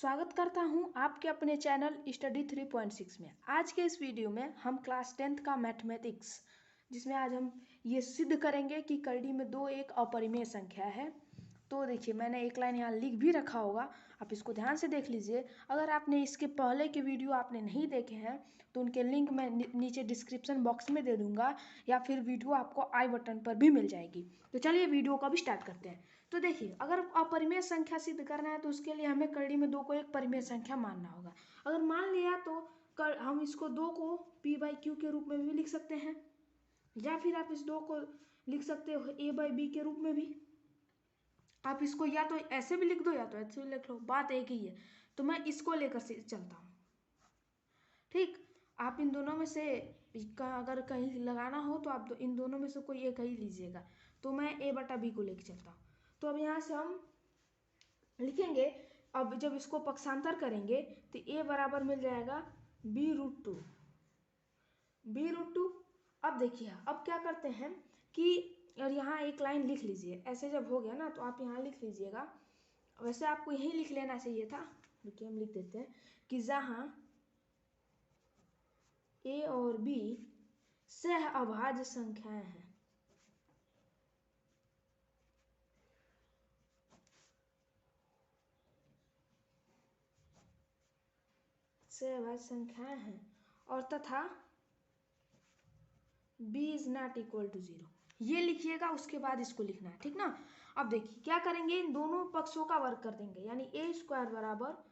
स्वागत करता हूं आपके अपने चैनल स्टडी 3.6 में। आज के इस वीडियो में हम क्लास 10th का मैथमेटिक्स, जिसमें आज हम ये सिद्ध करेंगे कि करड़ी में दो एक अपरिमेय संख्या है। तो देखिए, मैंने एक लाइन यहाँ लिख भी रखा होगा, आप इसको ध्यान से देख लीजिए। अगर आपने इसके पहले के वीडियो आपने नहीं देखे हैं तो उनके लिंक मैं नीचे डिस्क्रिप्शन बॉक्स में दे दूंगा, या फिर वीडियो आपको आई बटन पर भी मिल जाएगी। तो चलिए वीडियो को भी स्टार्ट करते हैं। तो देखिए, अगर अपरिमेय संख्या सिद्ध करना है तो उसके लिए हमें करड़ी में दो को एक परिमेय संख्या मानना होगा। अगर मान लिया तो हम इसको दो को p/q के रूप में भी लिख सकते हैं, या फिर आप इस दो को लिख सकते हो a/b के रूप में भी। आप इसको या तो ऐसे भी लिख दो या तो ऐसे भी लिख लो, बात एक ही है। तो मैं इसको लेकर से चलता हूँ, ठीक। आप इन दोनों में से अगर कहीं लगाना हो तो आप इन दोनों में से कोई एक ही लीजिएगा। तो मैं a/b को लेकर चलता हूँ। तो अब यहाँ से हम लिखेंगे, अब जब इसको पक्षांतर करेंगे तो a बराबर मिल जाएगा b√2। b√2। अब देखिए, अब क्या करते हैं कि और यहाँ एक लाइन लिख लीजिए। ऐसे जब हो गया ना तो आप यहाँ लिख लीजिएगा। वैसे आपको यही लिख लेना चाहिए था, देखिए हम लिख देते हैं कि जहाँ a और b सह अभाज्य संख्याएं हैं, सह अभाज्य संख्याएं हैं, और तथा b is not equal to 0, ये लिखिएगा। उसके बाद इसको लिखना है, ठीक ना। अब देखिए क्या करेंगे, इन दोनों पक्षों का वर्ग कर देंगे, यानी a² बराबर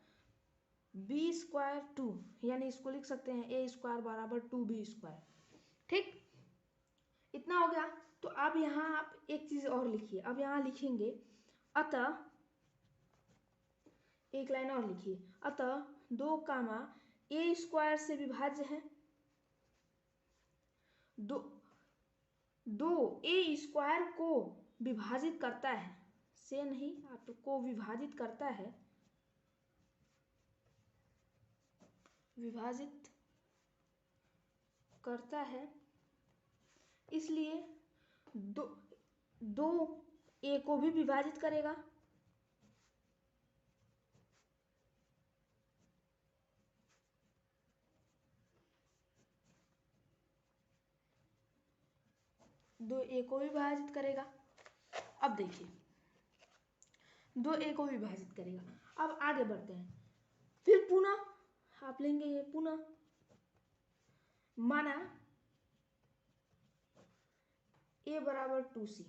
b² 2, यानी इसको लिख सकते हैं a² बराबर 2b², ठीक। इतना हो गया। तो अब यहाँ आप एक चीज और लिखिए। अब यहाँ लिखेंगे अतः, एक लाइन और लिखिए, अतः 2 कामा a² से विभाज्य है। दो a² को विभाजित करता है, से नहीं, आपको विभाजित करता है, विभाजित करता है, इसलिए दो a को भी विभाजित करेगा। दो a को भी विभाजित करेगा। अब देखिए, दो a को विभाजित करेगा। अब आगे बढ़ते हैं। फिर पुनः आप लेंगे ये, पुनः माना a बराबर 2c,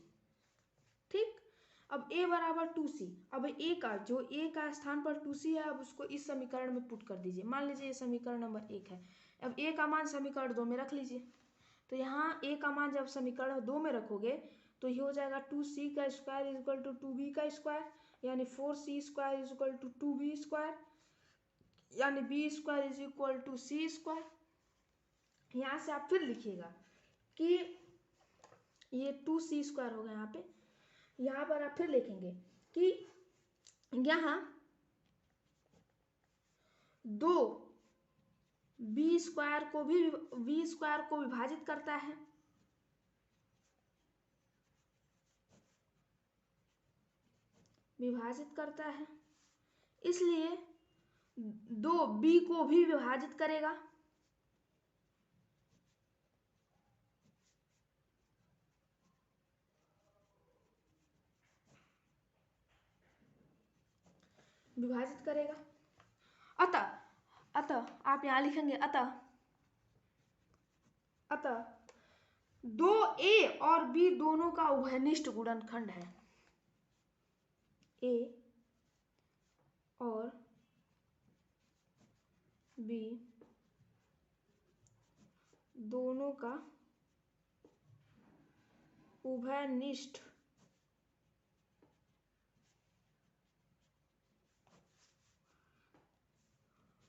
ठीक। अब a बराबर 2c, अब a का जो a का स्थान पर 2c है, अब उसको इस समीकरण में पुट कर दीजिए। मान लीजिए ये समीकरण नंबर 1 है। अब a का मान समीकरण 2 में रख लीजिए। तो यहाँ a का मान जब समीकरण 2 में रखोगे तो ये हो जाएगा 2c² इक्वल टू 2b², यानी 4c² इक्वल टू 2b², यानी b² is equal to c²। यहाँ से आप फिर लिखिएगा कि ये 2c² होगा। यहाँ पर आप फिर लिखेंगे कि यहाँ दो b² को भी b² को विभाजित करता है, इसलिए दो b को भी विभाजित करेगा। अतः आप यहां लिखेंगे अतः दो a और b दोनों का उभयनिष्ठ गुणनखंड है, a और b दोनों का उभयनिष्ठ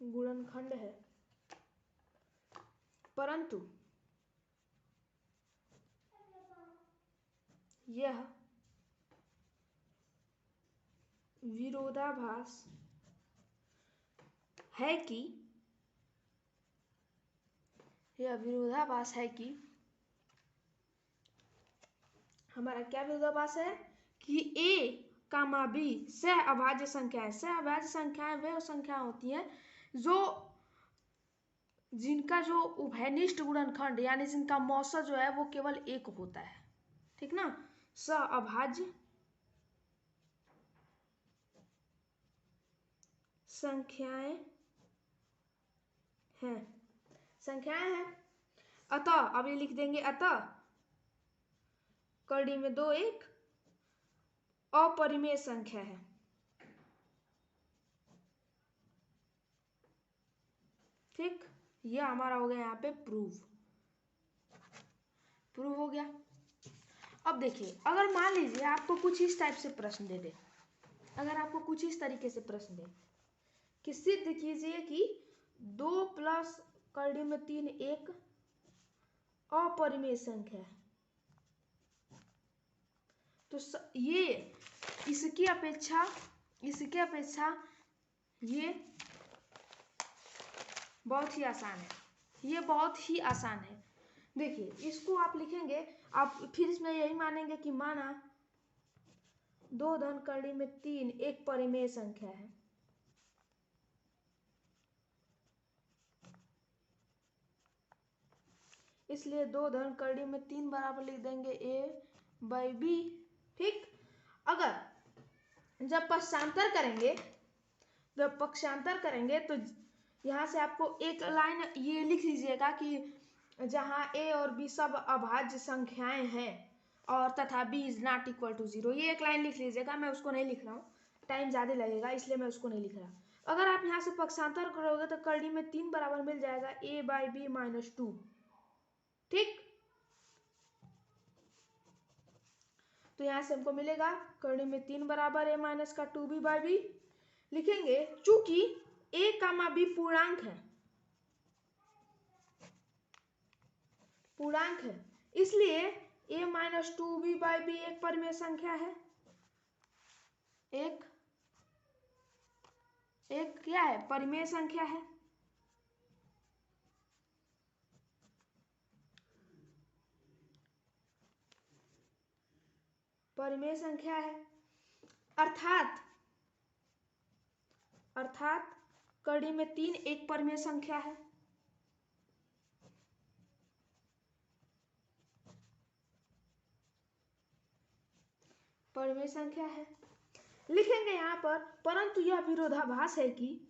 गुणनखंड है, परंतु यह विरोधाभास है कि हमारा क्या विरोधाभास है कि a कामा बी सह अभाज्य संख्याएं। सह अभाज्य संख्याएं वे संख्याएं होती हैं जो जिनका जो उभयनिष्ठ गुणनखंड यानी जिनका मौसा जो है वो केवल एक होता है, ठीक ना। सह अभाज्य संख्याएं हैं। अतः अब ये लिख देंगे, अतः कड़ी में 2 एक अपरिमेय संख्या है। ठीक, ये हमारा हो गया यहाँ पे प्रूव हो गया। अब देखिए, अगर मान लीजिए आपको कुछ इस टाइप से प्रश्न दे दे, अगर आपको कुछ इस तरीके से प्रश्न दे कि सिद्ध कीजिए कि 2 प्लस कड़ी में 3 एक अपरिमेय संख्या है, तो ये इसकी अपेक्षा ये बहुत ही आसान है, ये बहुत ही आसान है। देखिए, इसको आप लिखेंगे, आप फिर इसमें यही मानेंगे कि माना 2 धन कड़ी में 3 एक परिमेय संख्या है, इसलिए 2 धन कड़ी में 3 बराबर लिख देंगे a/b। ठीक, अगर जब पक्षांतर करेंगे तो यहाँ से आपको एक लाइन ये लिख लीजिएगा कि जहाँ a और b सब अभाज्य संख्याएं हैं और तथा b is not equal to 0, ये एक लाइन लिख लीजिएगा। मैं उसको नहीं लिख रहा हूँ, टाइम ज़्यादा लगेगा इसलिए मैं उसको नहीं लिख रहा। अगर आप यहाँ से पक्षांतर करोगे तो कड़ी में 3 बराबर मिल जाएगा a/b - 2। ठीक, तो यहाँ से हमको मिलेगा कड़ी में 3 बराबर a माइनस का 2b/b लिखेंगे। चूंकि a, b पूर्णांक है इसलिए a - 2b/b एक परिमेय संख्या है। एक क्या है? परिमेय संख्या है। परिमेय संख्या है अर्थात कड़ी में 3 एक परिमेय संख्या है। परिमेय संख्या है लिखेंगे यहाँ पर, परंतु यह विरोधाभास है कि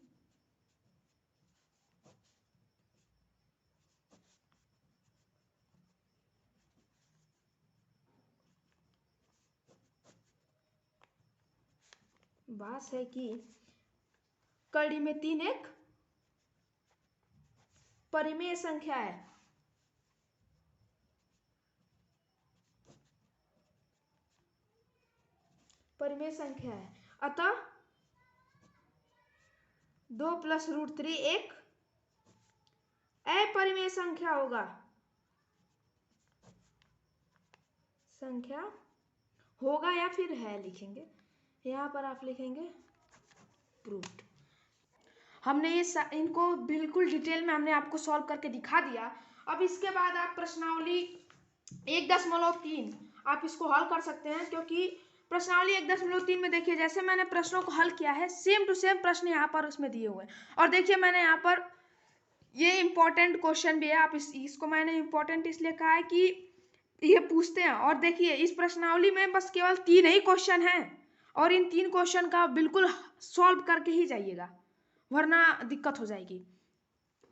कड़ी में 3 एक परिमेय संख्या है। परिमेय संख्या है, अतः 2 + √3 एक अपरिमेय संख्या होगा या फिर है लिखेंगे। यहाँ पर आप लिखेंगे प्रूव्ड। हमने ये इनको बिल्कुल डिटेल में हमने आपको सॉल्व करके दिखा दिया। अब इसके बाद आप प्रश्नावली 1.3 आप इसको हल कर सकते हैं, क्योंकि प्रश्नावली 1.3 में देखिए जैसे मैंने प्रश्नों को हल किया है सेम टू सेम प्रश्न यहाँ पर उसमें दिए हुए हैं। और देखिए मैंने यहाँ पर ये इम्पोर्टेंट क्वेश्चन भी है, आप इसको मैंने इम्पोर्टेंट इसलिए कहा है कि ये पूछते हैं। और देखिए इस प्रश्नावली में बस केवल 3 ही क्वेश्चन हैं और इन 3 क्वेश्चन का बिल्कुल सॉल्व करके ही जाइएगा, वरना दिक्कत हो जाएगी।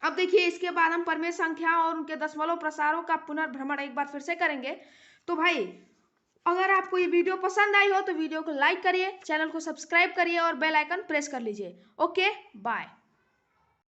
अब देखिए इसके बाद हम परिमेय संख्या और उनके दशमलव प्रसारों का पुनर्भ्रमण एक बार फिर से करेंगे। तो भाई अगर आपको ये वीडियो पसंद आई हो तो वीडियो को लाइक करिए, चैनल को सब्सक्राइब करिए और बेल आइकन प्रेस कर लीजिए। Okay, bye.